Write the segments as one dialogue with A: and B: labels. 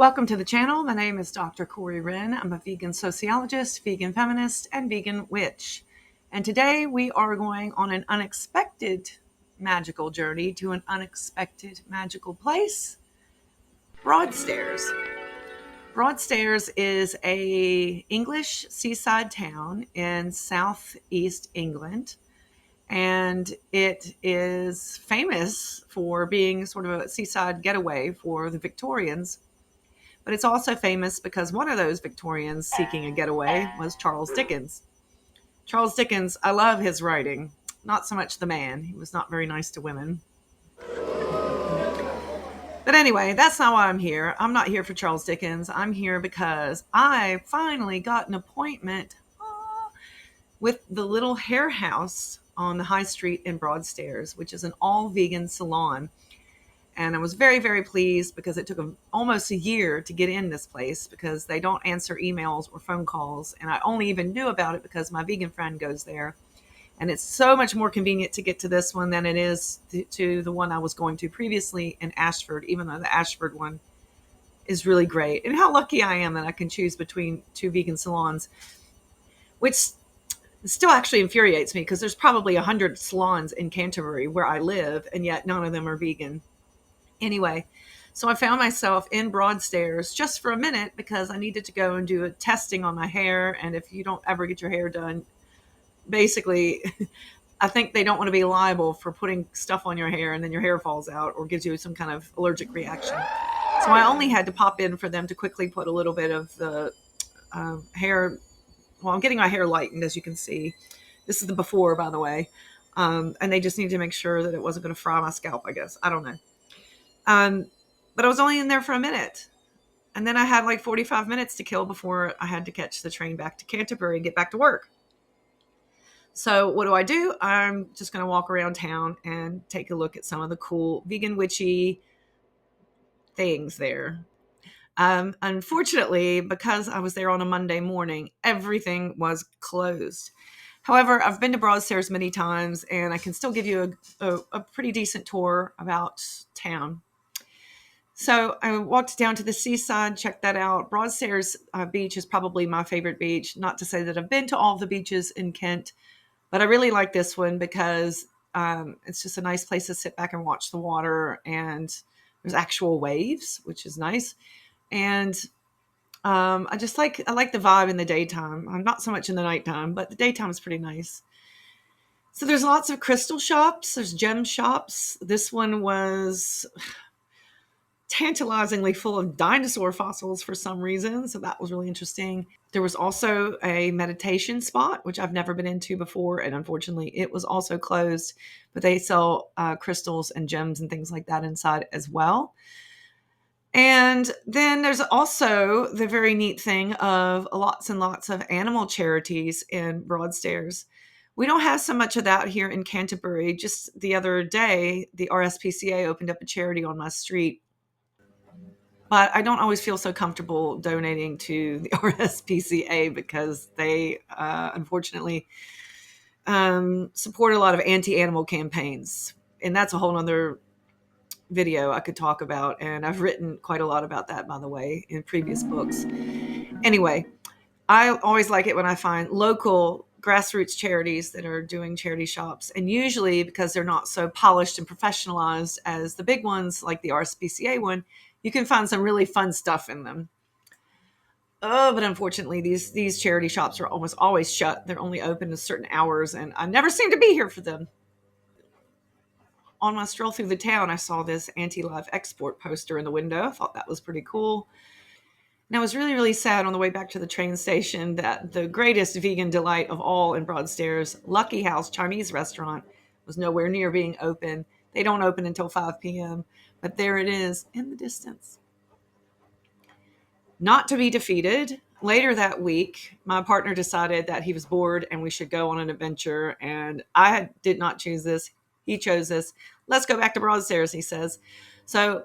A: Welcome to the channel. My name is Dr. Corey Wren. I'm a vegan sociologist, vegan feminist, and vegan witch. And today we are going on an unexpected magical journey to an unexpected magical place, Broadstairs. Broadstairs is a English seaside town in southeast England, and it is famous for being sort of a seaside getaway for the Victorians. But it's also famous because one of those Victorians seeking a getaway was Charles Dickens. Charles Dickens, I love his writing. Not so much the man. He was not very nice to women. But anyway, that's not why I'm here. I'm not here for Charles Dickens. I'm here because I finally got an appointment with the little hair house on the high street in Broadstairs, which is an all-vegan salon. And I was very, very pleased because it took almost a year to get in this place because they don't answer emails or phone calls. And I only even knew about it because my vegan friend goes there. And it's so much more convenient to get to this one than it is to the one I was going to previously in Ashford, even though the Ashford one is really great. And how lucky I am that I can choose between two vegan salons, which still actually infuriates me because there's probably 100 salons in Canterbury where I live, and yet none of them are vegan. Anyway, so I found myself in Broadstairs just for a minute because I needed to go and do a testing on my hair. And if you don't ever get your hair done, basically, I think they don't want to be liable for putting stuff on your hair and then your hair falls out or gives you some kind of allergic reaction. So I only had to pop in for them to quickly put a little bit of the hair. Well, I'm getting my hair lightened, as you can see. This is the before, by the way. And they just needed to make sure that it wasn't going to fry my scalp, I guess. I don't know. But I was only in there for a minute. And then I had like 45 minutes to kill before I had to catch the train back to Canterbury and get back to work. So what do? I'm just going to walk around town and take a look at some of the cool vegan witchy things there. Unfortunately, because I was there on a Monday morning, everything was closed. However, I've been to Broadstairs many times and I can still give you a pretty decent tour about town. So I walked down to the seaside, checked that out. Broadstairs beach is probably my favorite beach. Not to say that I've been to all the beaches in Kent, but I really like this one because it's just a nice place to sit back and watch the water. And there's actual waves, which is nice. And I like the vibe in the daytime. I'm not so much in the nighttime, but the daytime is pretty nice. So there's lots of crystal shops. There's gem shops. This one was tantalizingly full of dinosaur fossils for some reason. So that was really interesting. There was also a meditation spot, which I've never been into before. And unfortunately, it was also closed, but they sell crystals and gems and things like that inside as well. And then there's also the very neat thing of lots and lots of animal charities in Broadstairs. We don't have so much of that here in Canterbury. Just the other day, the RSPCA opened up a charity on my street. But I don't always feel so comfortable donating to the RSPCA because they, unfortunately, support a lot of anti-animal campaigns. And that's a whole other video I could talk about. And I've written quite a lot about that, by the way, in previous books. Anyway, I always like it when I find local grassroots charities that are doing charity shops. And usually because they're not so polished and professionalized as the big ones like the RSPCA one, you can find some really fun stuff in them. Oh, but unfortunately, these charity shops are almost always shut. They're only open at certain hours, and I never seem to be here for them. On my stroll through the town, I saw this anti-live export poster in the window. I thought that was pretty cool. And I was really, really sad on the way back to the train station that the greatest vegan delight of all in Broadstairs, Lucky House Chinese restaurant, was nowhere near being open. They don't open until 5 p.m., but there it is in the distance. Not to be defeated, later that week, my partner decided that he was bored and we should go on an adventure. And I did not choose this. He chose this. Let's go back to Broadstairs, he says. So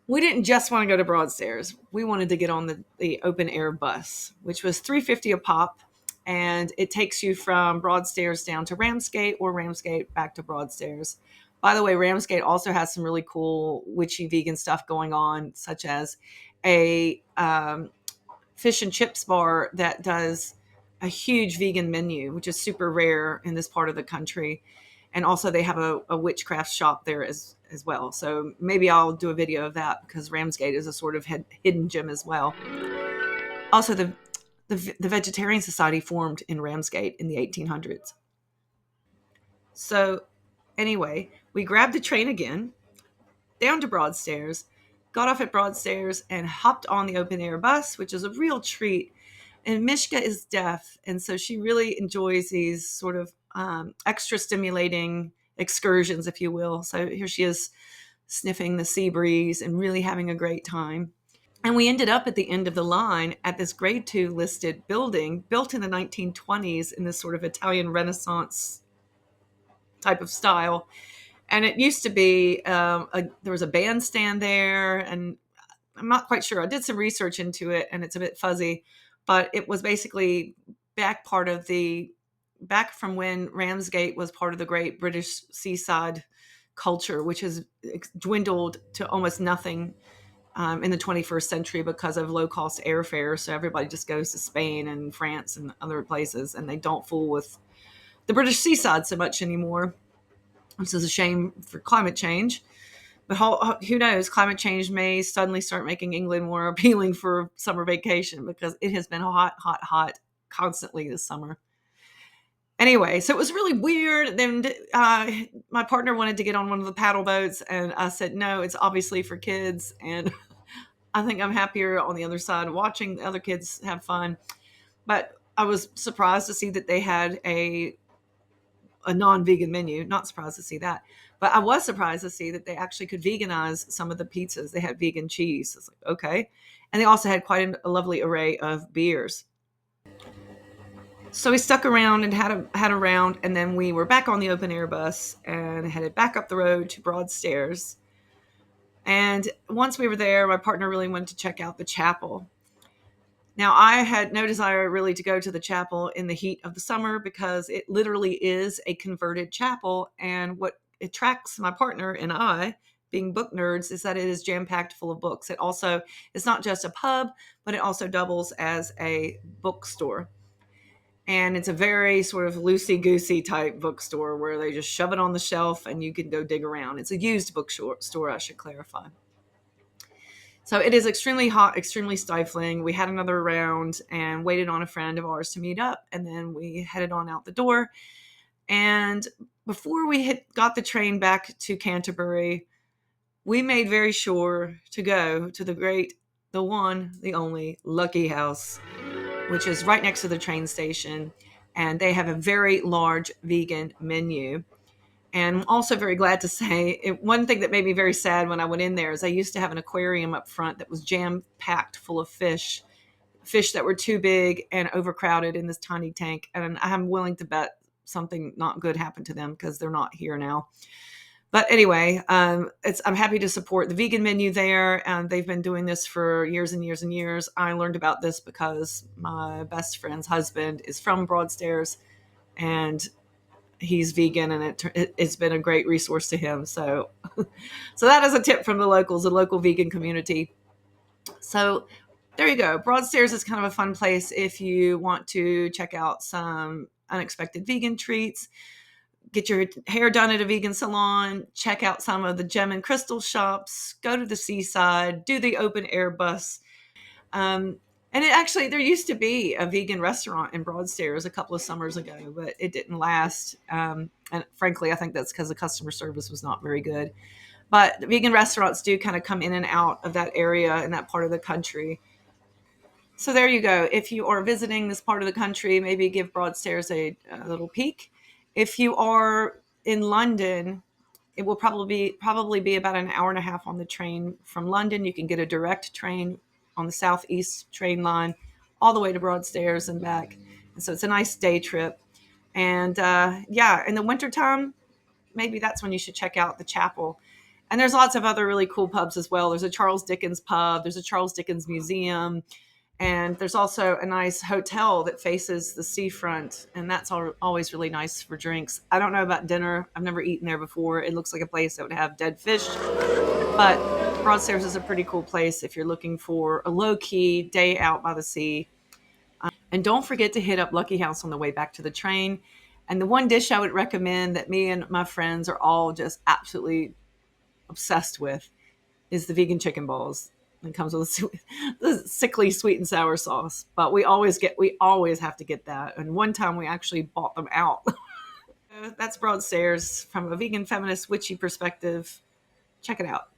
A: we didn't just want to go to Broadstairs. We wanted to get on the open air bus, which was $3.50 a pop. And it takes you from Broadstairs down to Ramsgate or Ramsgate back to Broadstairs. By the way, Ramsgate also has some really cool witchy vegan stuff going on, such as a fish and chips bar that does a huge vegan menu, which is super rare in this part of the country. And also, they have a witchcraft shop there as well. So maybe I'll do a video of that because Ramsgate is a sort of hidden gem as well. Also, the Vegetarian Society formed in Ramsgate in the 1800s. So, anyway, we grabbed the train again down to Broadstairs, got off at Broadstairs, and hopped on the open air bus, which is a real treat. And Mishka is deaf, and so she really enjoys these sort of extra stimulating excursions, if you will. So here she is sniffing the sea breeze and really having a great time. And we ended up at the end of the line at this grade two listed building built in the 1920s in this sort of Italian Renaissance type of style. And it used to be, there was a bandstand there, and I'm not quite sure. I did some research into it, and it's a bit fuzzy, but it was basically back from when Ramsgate was part of the great British seaside culture, which has dwindled to almost nothing in the 21st century because of low cost airfare. So everybody just goes to Spain and France and other places, and they don't fool with the British seaside so much anymore, which is a shame for climate change. But who knows? Climate change may suddenly start making England more appealing for summer vacation because it has been hot, hot, hot constantly this summer. Anyway, so it was really weird. Then my partner wanted to get on one of the paddle boats, and I said, no, it's obviously for kids. And I think I'm happier on the other side watching the other kids have fun. But I was surprised to see that they had a non-vegan menu. Not surprised to see that, but I was surprised to see that they actually could veganize some of the pizzas. They had vegan cheese. It's like, okay. And they also had quite a lovely array of beers. So we stuck around and had a round, and then we were back on the open air bus and headed back up the road to Broadstairs. And once we were there, my partner really wanted to check out the chapel. Now, I had no desire really to go to the chapel in the heat of the summer because it literally is a converted chapel. And what attracts my partner and I, being book nerds, is that it is jam-packed full of books. It's not just a pub, but it also doubles as a bookstore. And it's a very sort of loosey-goosey type bookstore where they just shove it on the shelf and you can go dig around. It's a used bookstore, I should clarify. So it is extremely hot, extremely stifling. We had another round and waited on a friend of ours to meet up, and then we headed on out the door. And before we got the train back to Canterbury, we made very sure to go to the one, the only Lucky House, which is right next to the train station. And they have a very large vegan menu. And I'm also very glad to say one thing that made me very sad when I went in there is I used to have an aquarium up front that was jam packed full of fish that were too big and overcrowded in this tiny tank. And I'm willing to bet something not good happened to them because they're not here now. But anyway, I'm happy to support the vegan menu there. And they've been doing this for years and years and years. I learned about this because my best friend's husband is from Broadstairs, and he's vegan, and it's been a great resource to him. So that is a tip from the local vegan community. So there you go. Broadstairs is kind of a fun place if you want to check out some unexpected vegan treats, get your hair done at a vegan salon, check out some of the gem and crystal shops, go to the seaside, do the open air bus. And there used to be a vegan restaurant in Broadstairs a couple of summers ago, but it didn't last. And frankly, I think that's because the customer service was not very good. But the vegan restaurants do kind of come in and out of that area in that part of the country. So there you go. If you are visiting this part of the country, maybe give Broadstairs a little peek. If you are in London, it will probably be about an hour and a half on the train from London. You can get a direct train on the southeast train line all the way to Broadstairs and back. And so it's a nice day trip. And in the wintertime, maybe that's when you should check out the chapel. And there's lots of other really cool pubs as well. There's a Charles Dickens pub. There's a Charles Dickens museum. And there's also a nice hotel that faces the seafront. And that's always really nice for drinks. I don't know about dinner. I've never eaten there before. It looks like a place that would have dead fish. But Broadstairs is a pretty cool place if you're looking for a low key day out by the sea. And don't forget to hit up Lucky House on the way back to the train. And the one dish I would recommend that me and my friends are all just absolutely obsessed with is the vegan chicken balls. It comes with the sickly sweet and sour sauce, but we always have to get that. And one time we actually bought them out. That's Broadstairs from a vegan feminist witchy perspective. Check it out.